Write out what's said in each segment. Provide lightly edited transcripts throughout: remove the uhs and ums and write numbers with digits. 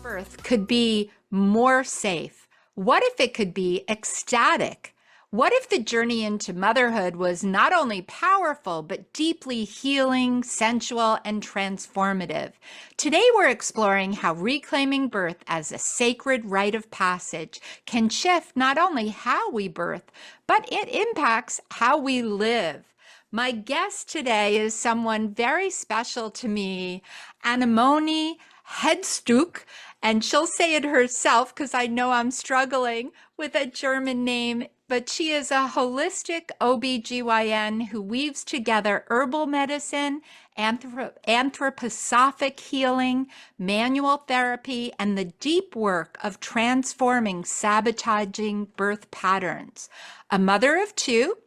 birth could be more safe? What if it could be ecstatic? What if the journey into motherhood was not only powerful, but deeply healing, sensual, and transformative? Today, we're exploring how reclaiming birth as a sacred rite of passage can shift not only how we birth, but it impacts how we live. My guest today is someone very special to me, Anemone Hedtstück, and she'll say it herself because I know I'm struggling with a German name, but she is a holistic OB-GYN who weaves together herbal medicine, anthroposophic healing, manual therapy, and the deep work of transforming sabotaging birth patterns. A mother of two,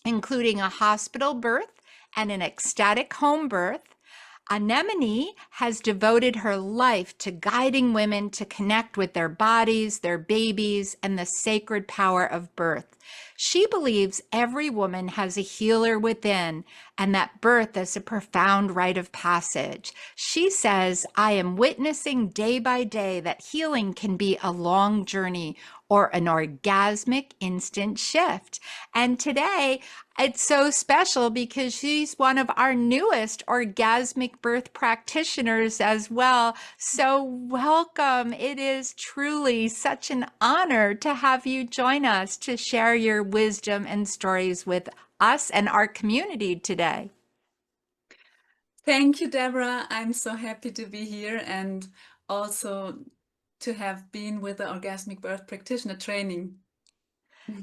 including a hospital birth and an ecstatic home birth, Anemone has devoted her life to guiding women to connect with their bodies, their babies, and the sacred power of birth. She believes every woman has a healer within and that birth is a profound rite of passage. She says, I am witnessing day by day that healing can be a long journey or an orgasmic instant shift. And today, it's so special because she's one of our newest orgasmic birth practitioners as well. So welcome. It is truly such an honor to have you join us to share your wisdom and stories with us and our community today. Thank you, Deborah. I'm so happy to be here and also to have been with the Orgasmic Birth Practitioner training.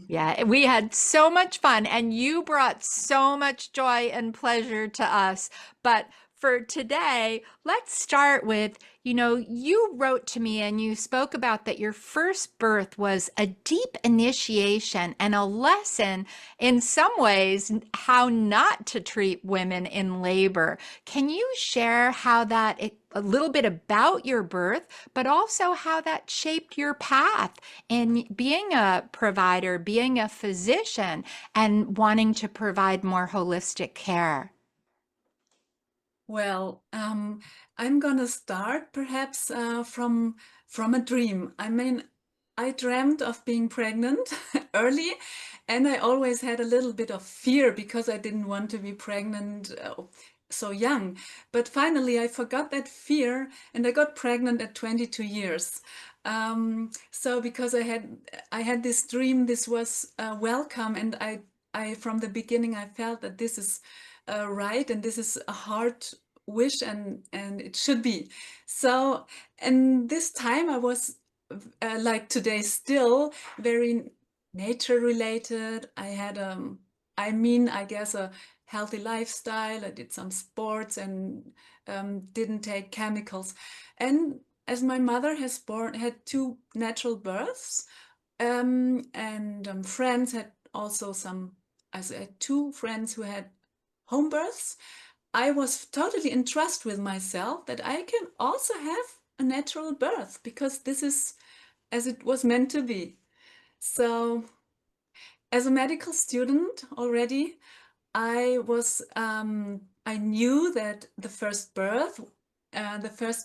Yeah, we had so much fun, and you brought so much joy and pleasure to us. But for today, let's start with, you wrote to me and you spoke about that your first birth was a deep initiation and a lesson in some ways how not to treat women in labor. Can you share how a little bit about your birth, but also how that shaped your path in being a provider, being a physician, and wanting to provide more holistic care? Well, I'm gonna start perhaps from a dream. I mean, I dreamt of being pregnant early, and I always had a little bit of fear because I didn't want to be pregnant so young. But finally, I forgot that fear, and I got pregnant at 22 years. So because I had this dream, this was welcome, and I from the beginning I felt that this is right, and this is a heart wish, and it should be. So, and this time I was like today still very nature related. I had I guess a healthy lifestyle. I did some sports and didn't take chemicals. And as my mother had two natural births, and friends had also some. I had two friends who had home births. I was totally in trust with myself that I can also have a natural birth because this is as it was meant to be. So, as a medical student already, I knew that the first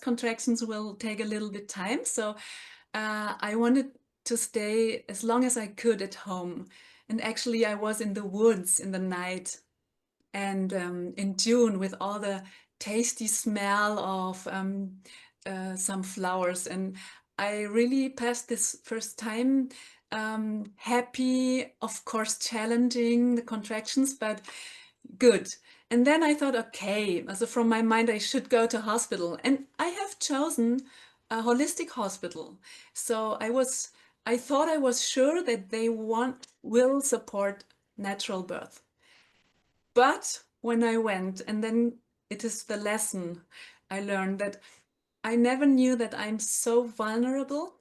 contractions will take a little bit time. So, I wanted to stay as long as I could at home. And actually, I was in the woods in the night and in June with all the tasty smell of some flowers. And I really passed this first time happy, of course, challenging the contractions, but good. And then I thought, okay, so from my mind, I should go to hospital. And I have chosen a holistic hospital. So I thought I was sure that will support natural birth. But when I went, and then it is the lesson I learned that I never knew that I'm so vulnerable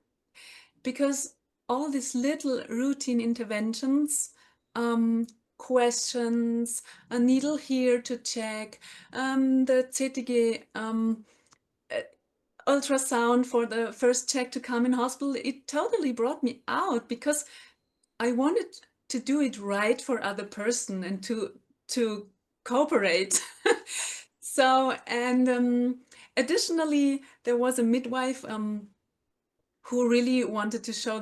because all these little routine interventions, questions, a needle here to check, the ZTG ultrasound for the first check to come in hospital, it totally brought me out because I wanted to do it right for other person and to cooperate. So, and additionally, there was a midwife who really wanted to show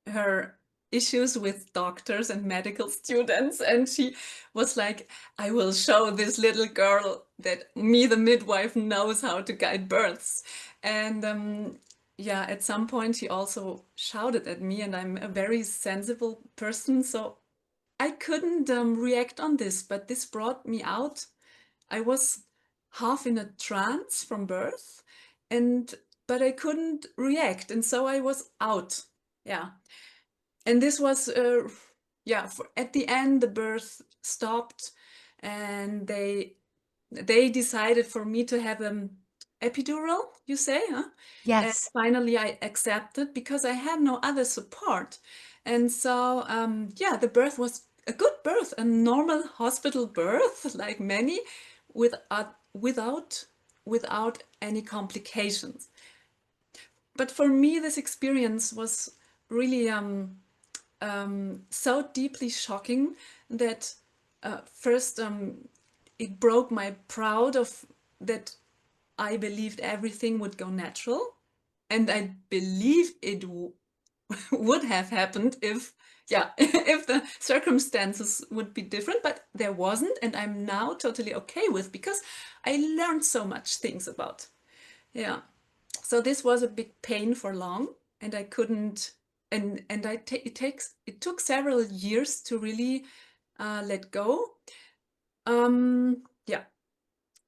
her issues with doctors and medical students, and she was like, I will show this little girl that me, the midwife, knows how to guide births. And yeah, at some point he also shouted at me, and I'm a very sensible person, so I couldn't react on this, but this brought me out. I was half in a trance from birth, and but I couldn't react, and so I was out. Yeah, and this was yeah. At the end, the birth stopped, and they decided for me to have an epidural. You say, huh? And Yes. finally, I accepted because I had no other support, and so yeah, the birth was a good birth, a normal hospital birth, like many, without any complications. But for me, this experience was really so deeply shocking that first it broke my pride of that I believed everything would go natural, and I believe it would have happened if, yeah, if the circumstances would be different, but there wasn't, and I'm now totally okay with, because I learned so much things about. Yeah. So this was a big pain for long, and I couldn't, and it took several years to really let go. Yeah,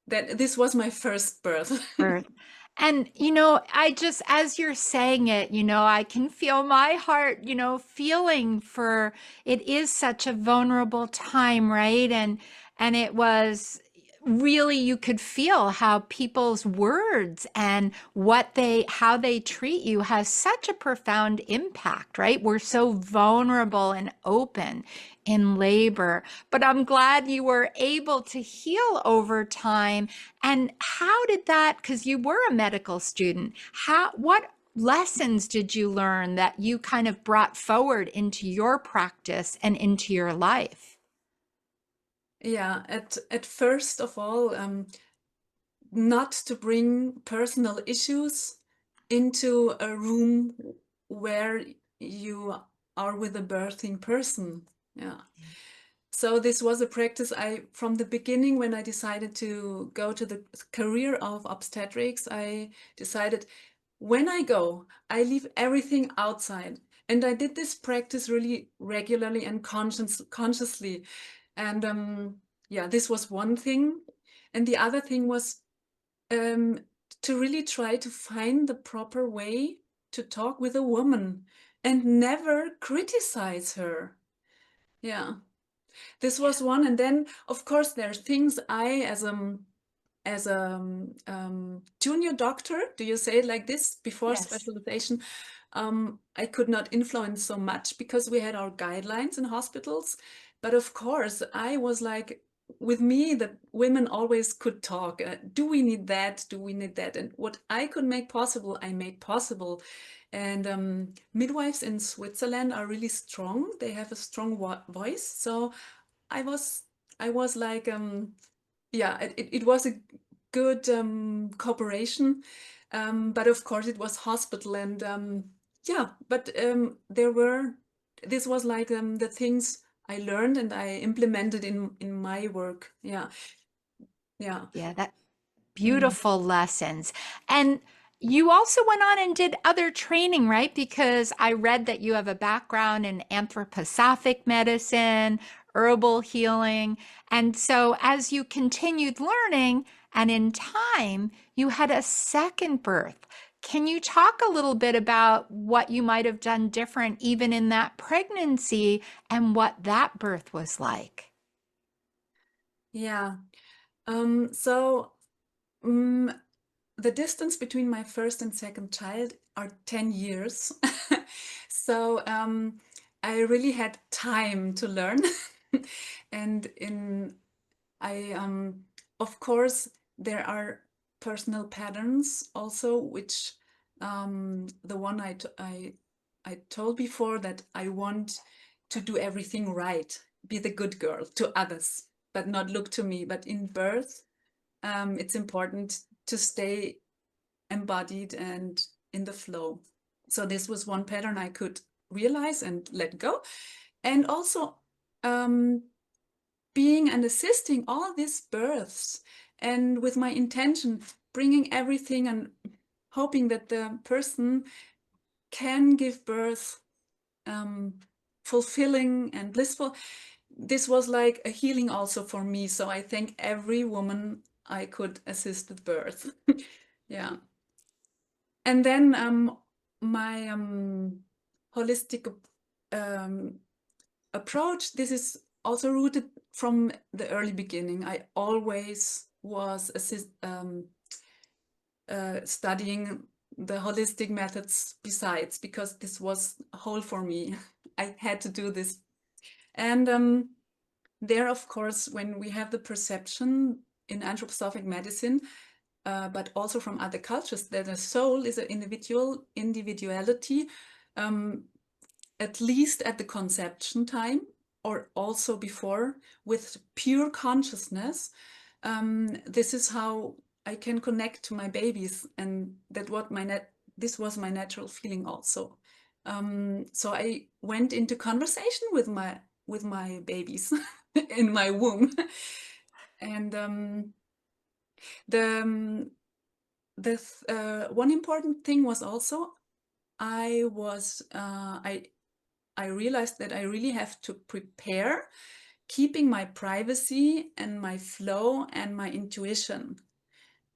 that this was my first birth. Birth. And, I just, as you're saying it, I can feel my heart, feeling for it is such a vulnerable time, right? And it was really, you could feel how people's words and how they treat you has such a profound impact, right? We're so vulnerable and open in labor, but I'm glad you were able to heal over time. And how did that, because you were a medical student, what lessons did you learn that you kind of brought forward into your practice and into your life? Yeah, at first of all, not to bring personal issues into a room where you are with a birthing person. Yeah. So this was a practice from the beginning, when I decided to go to the career of obstetrics, I decided, when I go, I leave everything outside. And I did this practice really regularly and consciously. And yeah, this was one thing. And the other thing was um, to really try to find the proper way to talk with a woman and never criticize her. Yeah, this was one. And then, of course, there are things I, as a junior doctor, do you say it like this, before Yes. specialization, I could not influence so much because we had our guidelines in hospitals. But of course, I was like, with me, the women always could talk. Do we need that? Do we need that? And what I could make possible, I made possible. And midwives in Switzerland are really strong. They have a strong voice. So I was, I was like, yeah, it was a good cooperation, but of course it was hospital, and yeah, but this was like the things I learned and I implemented in my work. Yeah, yeah. Yeah, that Mm. beautiful lessons. And you also went on and did other training, right? Because I read that you have a background in anthroposophic medicine, herbal healing. And so as you continued learning and in time, you had a second birth. Can you talk a little bit about what you might have done different even in that pregnancy and what that birth was like? Yeah. So mm the distance between my first and second child are 10 years. So I really had time to learn. And of course, there are personal patterns also, which the one I told before, that I want to do everything right, be the good girl to others, but not look to me. But in birth, it's important to stay embodied and in the flow. So this was one pattern I could realize and let go. And also being and assisting all these births, and with my intention, bringing everything and hoping that the person can give birth fulfilling and blissful. This was like a healing also for me. So I thank every woman I could assist with birth. Yeah. And then my holistic approach, this is also rooted from the early beginning. I always was studying the holistic methods besides, because this was whole for me. I had to do this. And there, of course, when we have the perception in anthroposophic medicine, but also from other cultures, that the soul is an individuality, at least at the conception time, or also before, with pure consciousness. This is how I can connect to my babies, and this was my natural feeling also. So I went into conversation with my babies in my womb, and the one important thing was also I realized that I really have to prepare, keeping my privacy and my flow and my intuition.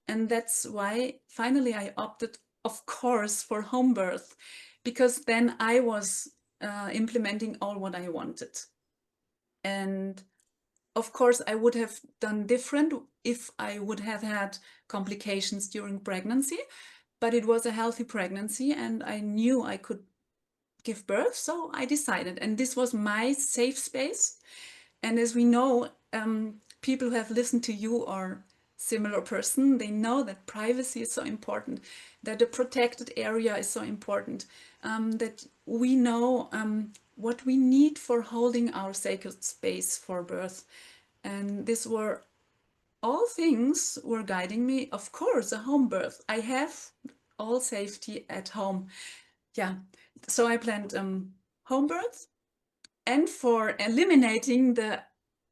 And that's why finally I opted, of course, for home birth, because then I was implementing all what I wanted. And of course, I would have done different if I would have had complications during pregnancy, but it was a healthy pregnancy and I knew I could give birth, so I decided. And this was my safe space. And as we know, people who have listened to you or similar person, they know that privacy is so important, that a protected area is so important, that we know what we need for holding our sacred space for birth. And these were all things were guiding me. Of course, a home birth. I have all safety at home. Yeah, so I planned home birth. And for eliminating the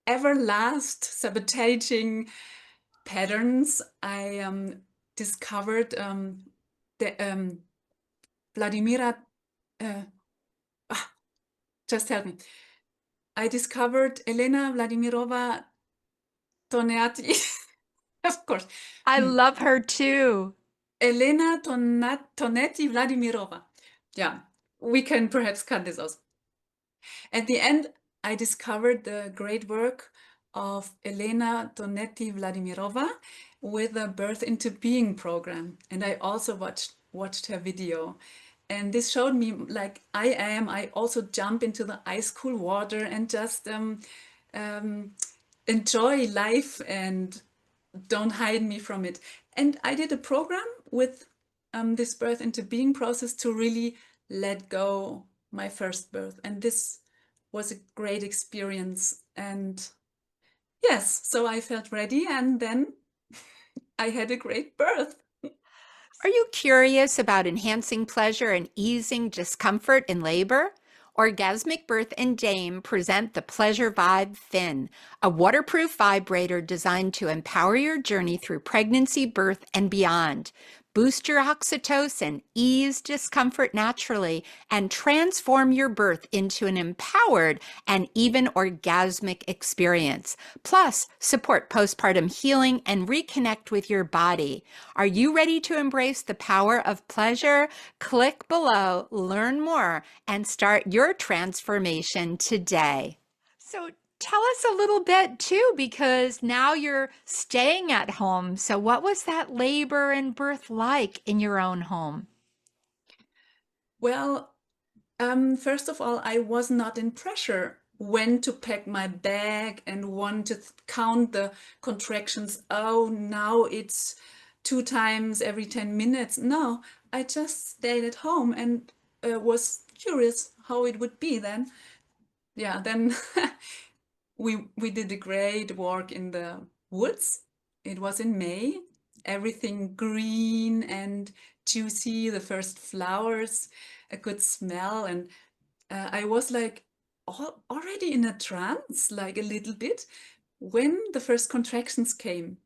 everlast sabotaging patterns, I discovered the Vladimira, just help me. I discovered Elena Vladimirova Tonetti, of course. I love her too. Elena Tonetti Vladimirova. Yeah, we can perhaps cut this out. At the end, I discovered the great work of Elena Tonetti Vladimirova with the Birth into Being program. And I also watched her video. And this showed me, like I also jump into the ice cool water and just enjoy life and don't hide me from it. And I did a program with this birth into being process to really let go my first birth. And this was a great experience. And yes, so I felt ready, and then I had a great birth. Are you curious about enhancing pleasure and easing discomfort in labor? Orgasmic Birth and Dame present the Pleasure Vibe Fin, a waterproof vibrator designed to empower your journey through pregnancy, birth, and beyond. Boost your oxytocin, ease discomfort naturally, and transform your birth into an empowered and even orgasmic experience. Plus, support postpartum healing and reconnect with your body. Are you ready to embrace the power of pleasure? Click below, learn more, and start your transformation today. So, tell us a little bit too, because now you're staying at home. So, what was that labor and birth like in your own home? Well, first of all, I was not in pressure when to pack my bag and want to count the contractions. Oh, now it's 2 times every 10 minutes. No, I just stayed at home and was curious how it would be then. Yeah, then we did a great walk in the woods. It was in May, everything green and juicy, the first flowers, a good smell, and I was like already in a trance, like a little bit, when the first contractions came,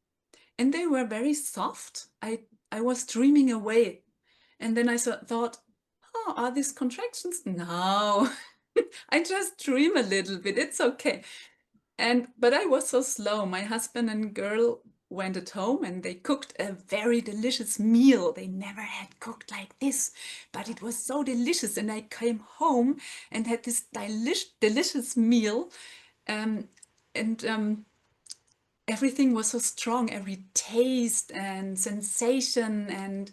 and they were very soft. I was dreaming away, and then I thought, oh, are these contractions? No, I just dream a little bit. It's okay. But I was so slow. My husband and girl went at home and they cooked a very delicious meal. They never had cooked like this, but it was so delicious. And I came home and had this delicious meal. Um, and everything was so strong, every taste and sensation and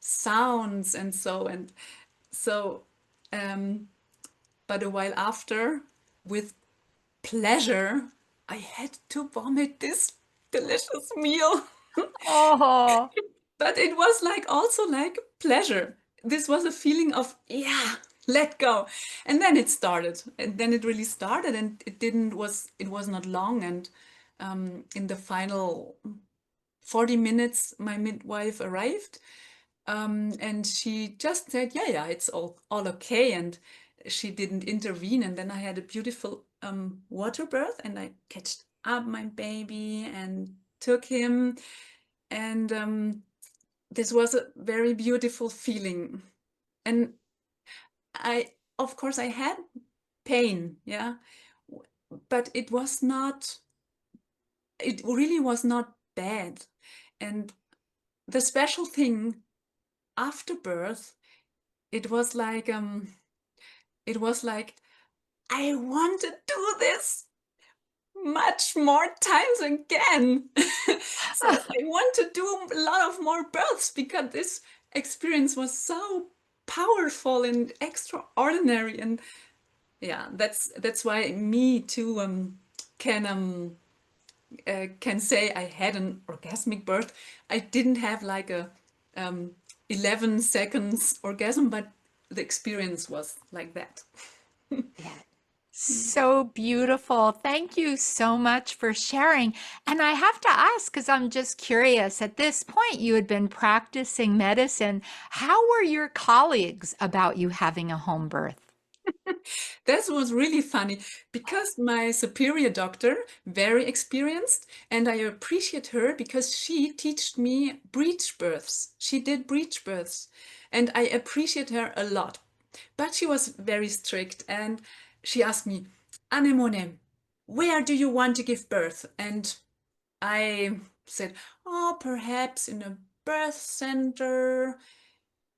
sounds and so and so. Um, but a while after, with pleasure, I had to vomit this delicious meal. Oh, But it was like also like pleasure. This was a feeling of, yeah, let go. And then it started. And then it really started, and it was not long. And in the final 40 minutes, my midwife arrived. And she just said, yeah, it's all okay. And she didn't intervene. And then I had a beautiful water birth, and I catched up my baby and took him. And this was a very beautiful feeling. And of course, I had pain, yeah, but it really was not bad. And the special thing after birth, it was like, it was like, I want to do this much more times again. So I want to do a lot of more births because this experience was so powerful and extraordinary. And yeah, that's why me too can say I had an orgasmic birth. I didn't have like a um, 11 seconds orgasm, but the experience was like that. yeah. So beautiful. Thank you so much for sharing. And I have to ask, because I'm just curious, at this point, you had been practicing medicine. How were your colleagues about you having a home birth? That was really funny because my superior doctor, very experienced, and I appreciate her because she taught me breech births. She did breech births, and I appreciate her a lot. But she was very strict, and she asked me, Anemone, where do you want to give birth? And I said, oh, perhaps in a birth center.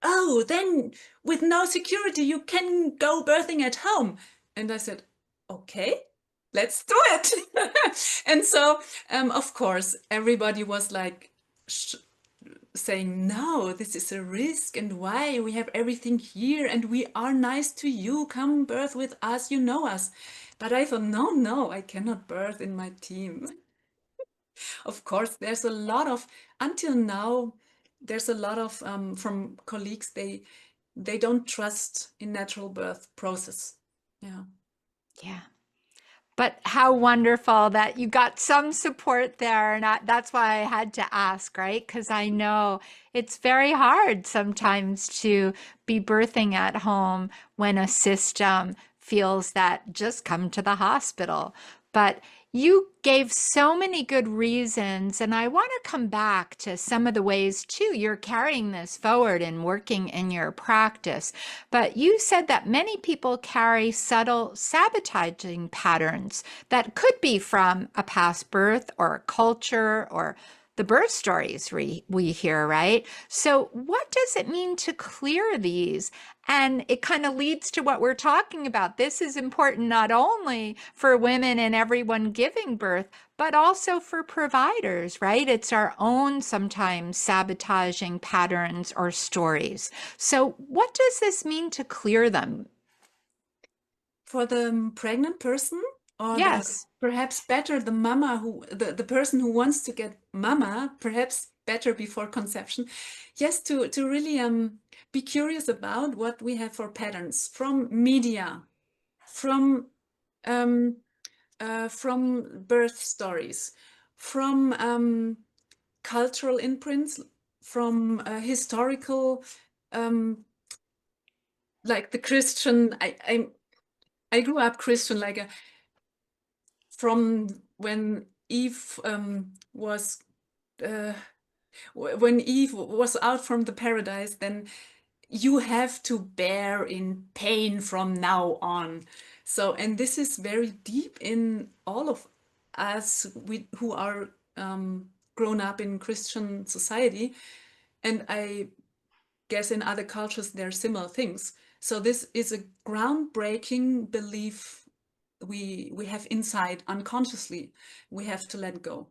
Oh, then with no security, you can go birthing at home. And I said, okay, let's do it. And so, of course, everybody was like saying, no, this is a risk. And why? We have everything here and we are nice to you. Come birth with us. You know us. But I thought, no, I cannot birth in my team. Of course, there's a lot of, until now, there's a lot of from colleagues, they don't trust in natural birth process. Yeah. Yeah. But how wonderful that you got some support there. And that's why I had to ask, right? Because I know it's very hard sometimes to be birthing at home when a system feels that just come to the hospital. But you gave so many good reasons, and I want to come back to some of the ways too you're carrying this forward and working in your practice. But you said that many people carry subtle sabotaging patterns that could be from a past birth or a culture or the birth stories we hear, right? So, what does it mean to clear these? And it kind of leads to what we're talking about. This is important not only for women and everyone giving birth, but also for providers, right? It's our own sometimes sabotaging patterns or stories. So, what does this mean to clear them? For the pregnant person, or the Yes. perhaps better the mama the person who wants to get mama, perhaps better before conception. Yes, to really be curious about what we have for patterns from media, from um, from birth stories, from cultural imprints, from historical, like the Christian. I grew up Christian, like from when Eve was. When Eve was out from the paradise, then you have to bear in pain from now on. So, and this is very deep in all of us who are grown up in Christian society. And I guess in other cultures there are similar things. So this is a groundbreaking belief we have inside unconsciously. We have to let go.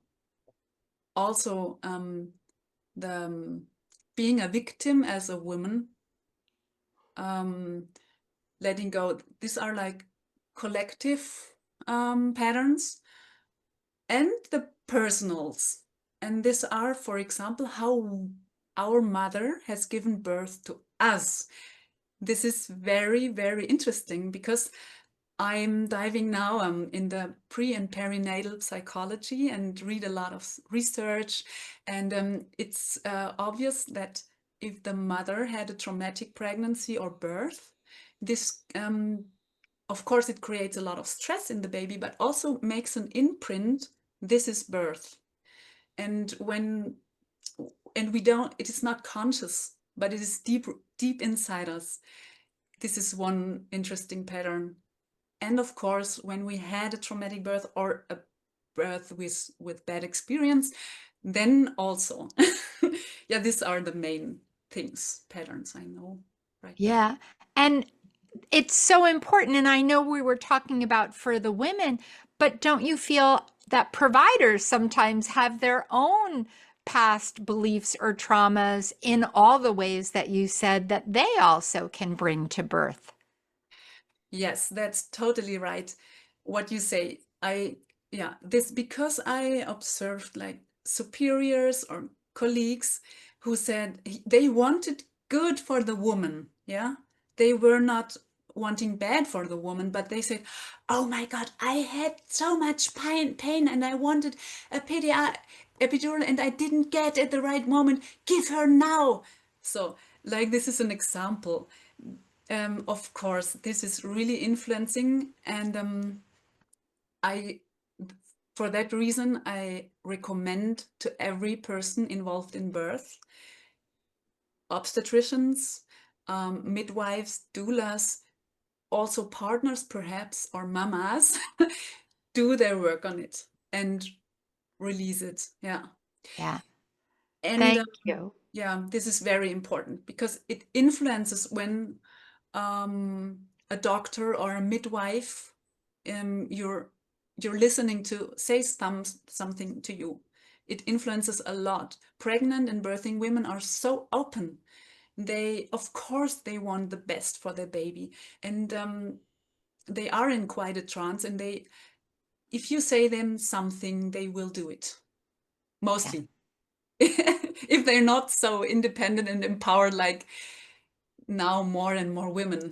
Also, the being a victim as a woman, letting go. These are like collective patterns and the personals. And these are, for example, how our mother has given birth to us. This is very, very interesting because I'm diving now in the pre and perinatal psychology and read a lot of research. And it's obvious that if the mother had a traumatic pregnancy or birth, this, of course, it creates a lot of stress in the baby, but also makes an imprint. This is birth. And we don't, it is not conscious, but it is deep, deep inside us. This is one interesting pattern. And of course, when we had a traumatic birth or a birth with bad experience, then also, yeah, these are the main things, patterns I know right now. Yeah. And it's so important. And I know we were talking about for the women, but don't you feel that providers sometimes have their own past beliefs or traumas in all the ways that you said that they also can bring to birth? Yes, that's totally right. What you say, yeah, this because I observed like superiors or colleagues who said they wanted good for the woman. Yeah, they were not wanting bad for the woman, but they said, "Oh my God, I had so much pain, and I wanted a epidural, and I didn't get at the right moment. Give her now." So, like, this is an example. Of course, this is really influencing, and I, for that reason, I recommend to every person involved in birth, obstetricians, midwives, doulas, also partners perhaps, or mamas, do their work on it and release it. Yeah. Yeah. And Thank you. yeah, this is very important because it influences when a doctor or a midwife, you're listening to say something to you. It influences a lot. Pregnant and birthing women are so open. They, of course, they want the best for their baby, and they are in quite a trance. And they, if you say them something, they will do it. Yeah. Mostly, if they're not so independent and empowered, like now more and more women.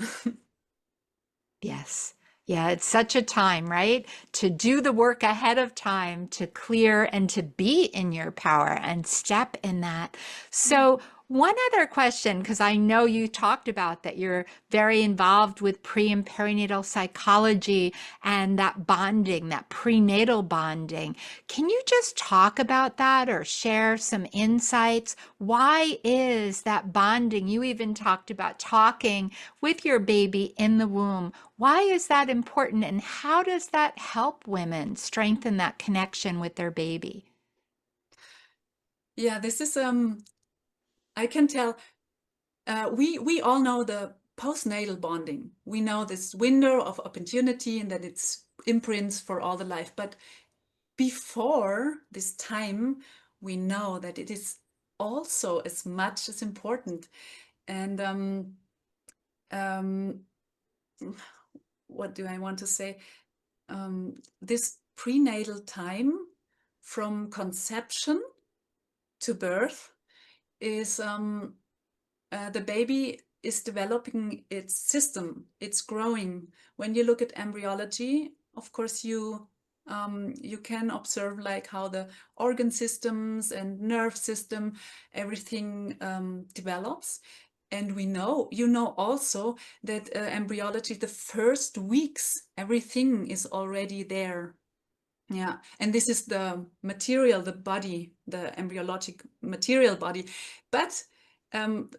Yes. Yeah, it's such a time, right? To do the work ahead of time, to clear and to be in your power and step in that. So, one other question, because I know you talked about that you're very involved with pre and perinatal psychology and that bonding, that prenatal bonding. Can you just talk about that or share some insights? Why is that bonding? You even talked about talking with your baby in the womb. Why is that important, and how does that help women strengthen that connection with their baby? Yeah, this is I can tell we all know the postnatal bonding. We know this window of opportunity and that it's imprints for all the life. But before this time, we know that it is also as much as important. And um, what do I want to say? This prenatal time from conception to birth is the baby is developing its system, it's growing. When you look at embryology, of course, you You can observe like how the organ systems and nerve system, everything develops. And we know, you know also that embryology, the first weeks, everything is already there. Yeah, and this is the material, the body, the embryologic material body. But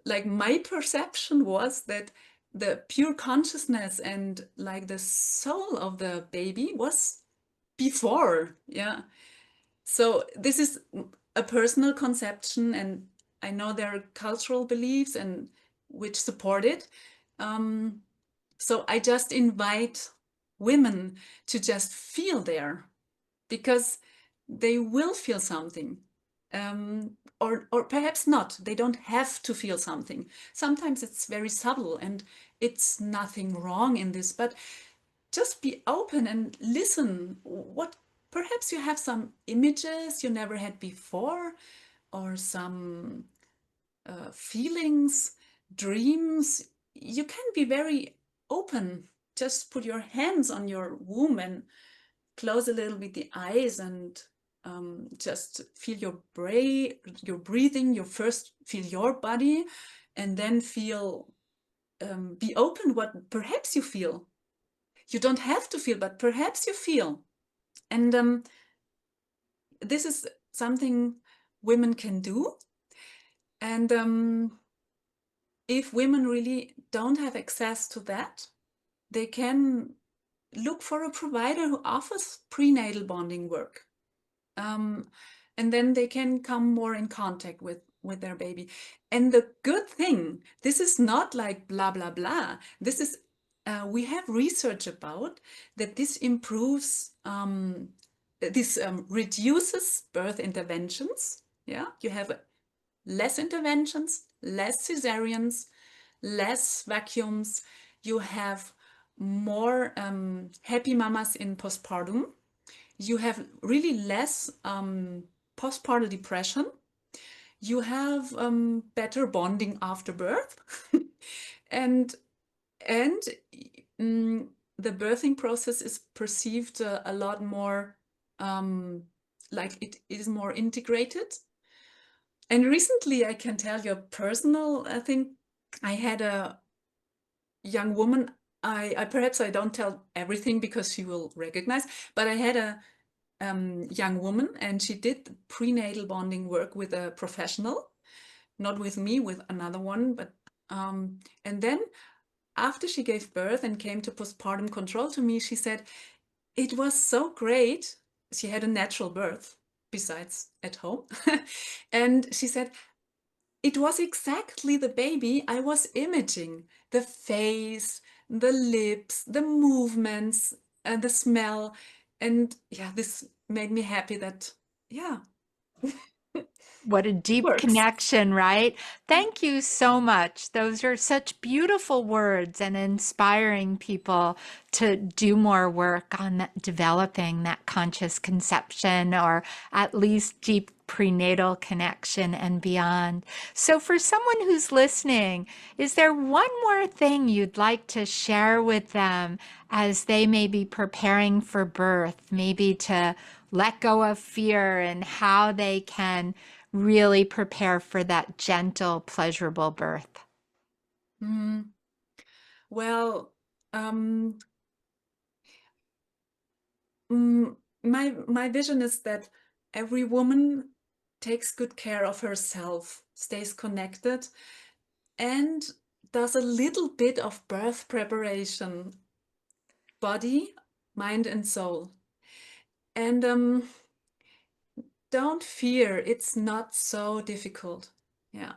like my perception was that the pure consciousness and like the soul of the baby was before. Yeah. So this is a personal conception, and I know there are cultural beliefs and which support it. So I just invite women to just feel there, because they will feel something. Or perhaps not. They don't have to feel something. Sometimes it's very subtle and it's nothing wrong in this, but just be open and listen. What perhaps you have some images you never had before, or some feelings, dreams. You can be very open. Just put your hands on your womb and close a little bit the eyes and just feel your breathing. You first feel your body, and then feel, be open what perhaps you feel. You don't have to feel, but perhaps you feel. And this is something women can do. And if women really don't have access to that, they can look for a provider who offers prenatal bonding work. And then they can come more in contact with their baby. And the good thing, this is not like blah, blah, blah. This is, we have research about that this improves, this reduces birth interventions. Yeah, you have less interventions, less cesareans, less vacuums. You have more happy mamas in postpartum. You have really less postpartum depression. You have better bonding after birth. and and the birthing process is perceived a lot more like it is more integrated. And recently, I can tell you a personal thing. I had a young woman. I perhaps I don't tell everything because she will recognize, but I had a young woman, and she did prenatal bonding work with a professional, not with me, with another one. But and then after she gave birth and came to postpartum control to me, she said it was so great. She had a natural birth besides at home. And she said it was exactly the baby I was imaging. The face, the lips, the movements, and the smell. And yeah, this made me happy that, yeah, What a it deep works. connection, right? Thank you so much. Those are such beautiful words and inspiring people to do more work on developing that conscious conception, or at least deep prenatal connection and beyond. So, for someone who's listening, is there one more thing you'd like to share with them as they may be preparing for birth, maybe to let go of fear and how they can really prepare for that gentle, pleasurable birth? Mm, well, um, my vision is that every woman takes good care of herself, stays connected, and does a little bit of birth preparation, body, mind, and soul. And don't fear, it's not so difficult. Yeah.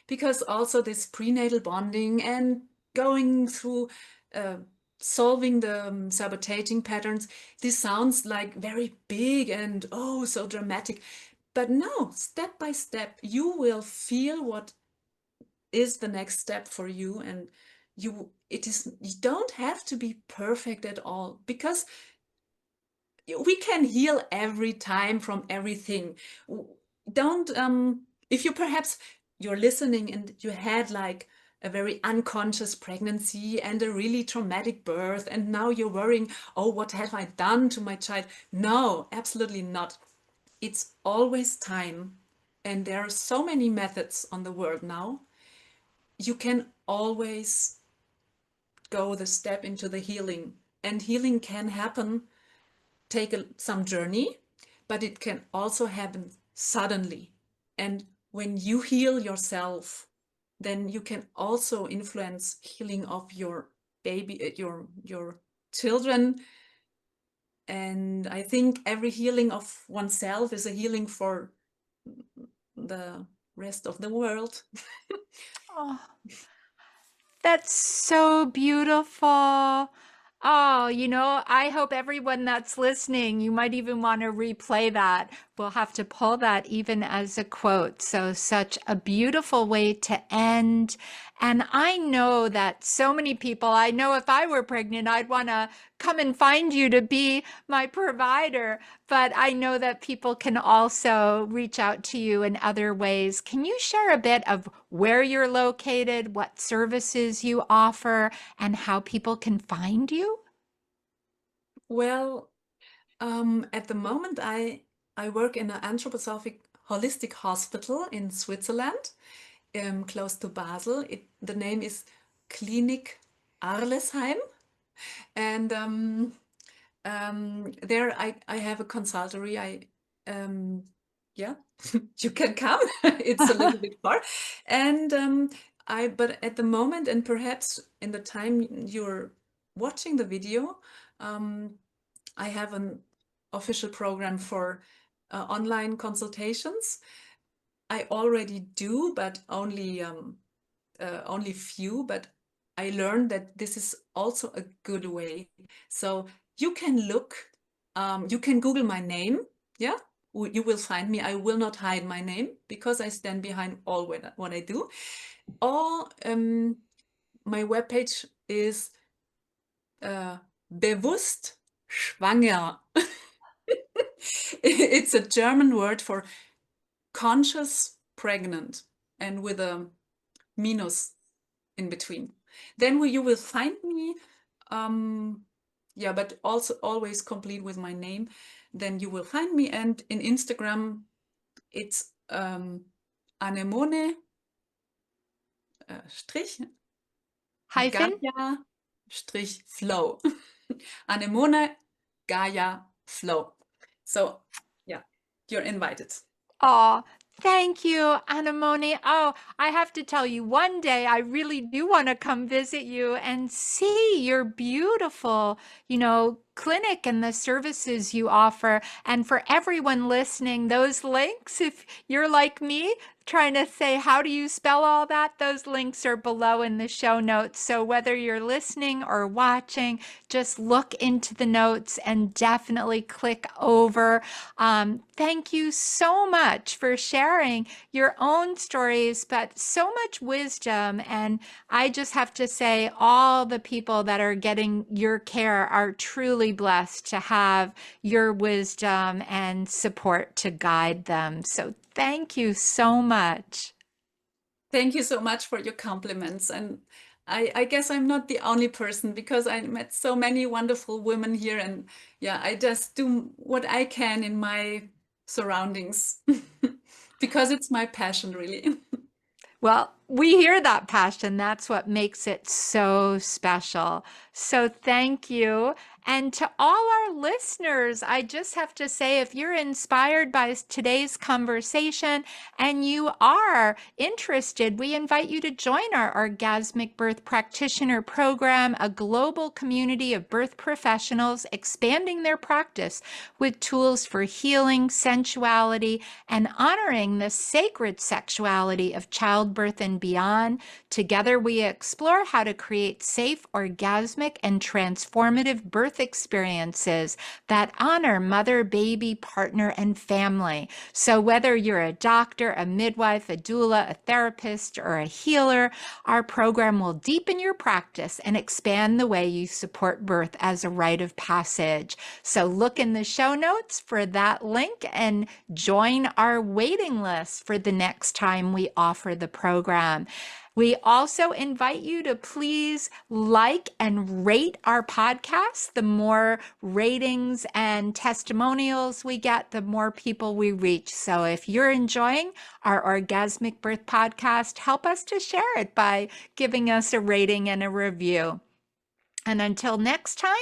Because also this prenatal bonding and going through uh, solving the sabotaging patterns, this sounds like very big and oh, so dramatic. But no, step by step, you will feel what is the next step for you. And you don't have to be perfect at all, because we can heal every time from everything. Don't if you perhaps you're listening and you had like a very unconscious pregnancy and a really traumatic birth, and now you're worrying, oh, what have I done to my child? No, absolutely not. It's always time, and there are so many methods on the world now. You can always go the step into the healing, and healing can happen, take some journey, but it can also happen suddenly. And when you heal yourself, then you can also influence healing of your baby, your children. And I think every healing of oneself is a healing for the rest of the world. Oh, that's so beautiful. Oh, I hope everyone that's listening, you might even want to replay that. We'll have to pull that even as a quote. So, such a beautiful way to end. And I know that so many people, I know if I were pregnant, I'd want to come and find you to be my provider. But I know that people can also reach out to you in other ways. Can you share a bit of where you're located, what services you offer, and how people can find you? Well, at the moment, I work in an anthroposophic holistic hospital in Switzerland, close to Basel. The name is Klinik Arlesheim, and there I have a consultory. Yeah, you can come. It's a little bit far, and but at the moment, and perhaps in the time you're watching the video, I have an official program for online consultations. I already do, but only few. But I learned that this is also a good way. So you can look, you can Google my name. Yeah, you will find me. I will not hide my name because I stand behind all what I do. Or my webpage is bewusst schwanger. It's a German word for conscious pregnant, and with a minus in between. Then you will find me, yeah, but also always complete with my name. Then you will find me, and in Instagram, it's Anemone Strich Hyphen? Gaia Strich Flow. Anemone Gaia Flow. So yeah, you're invited. Oh, thank you, Anemone. Oh, I have to tell you, one day I really do want to come visit you and see your beautiful, clinic and the services you offer. And for everyone listening, those links, if you're like me, trying to say, how do you spell all that? Those links are below in the show notes. So whether you're listening or watching, just look into the notes and definitely click over. Thank you so much for sharing your own stories, but so much wisdom. And I just have to say, all the people that are getting your care are truly blessed to have your wisdom and support to guide them. So thank you so much. Thank you so much for your compliments. And I guess I'm not the only person, because I met so many wonderful women here. And yeah, I just do what I can in my surroundings because it's my passion, really. Well, we hear that passion. That's what makes it so special. So thank you. And to all our listeners, I just have to say, if you're inspired by today's conversation and you are interested, we invite you to join our Orgasmic Birth Practitioner Program, a global community of birth professionals expanding their practice with tools for healing, sensuality, and honoring the sacred sexuality of childbirth and beyond. Together, we explore how to create safe, orgasmic, and transformative birth experiences that honor mother, baby, partner, and family. So whether you're a doctor, a midwife, a doula, a therapist, or a healer, our program will deepen your practice and expand the way you support birth as a rite of passage. So look in the show notes for that link and join our waiting list for the next time we offer the program. Instagram. We also invite you to please like and rate our podcast. The more ratings and testimonials we get, the more people we reach. So if you're enjoying our Orgasmic Birth podcast, help us to share it by giving us a rating and a review. And until next time,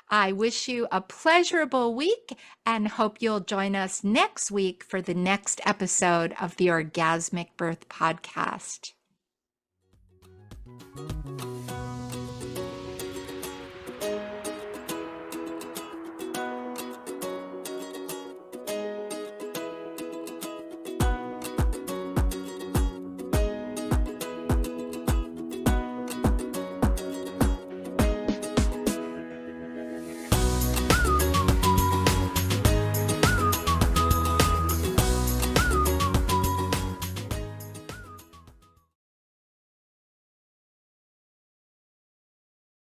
I wish you a pleasurable week and hope you'll join us next week for the next episode of the Orgasmic Birth podcast.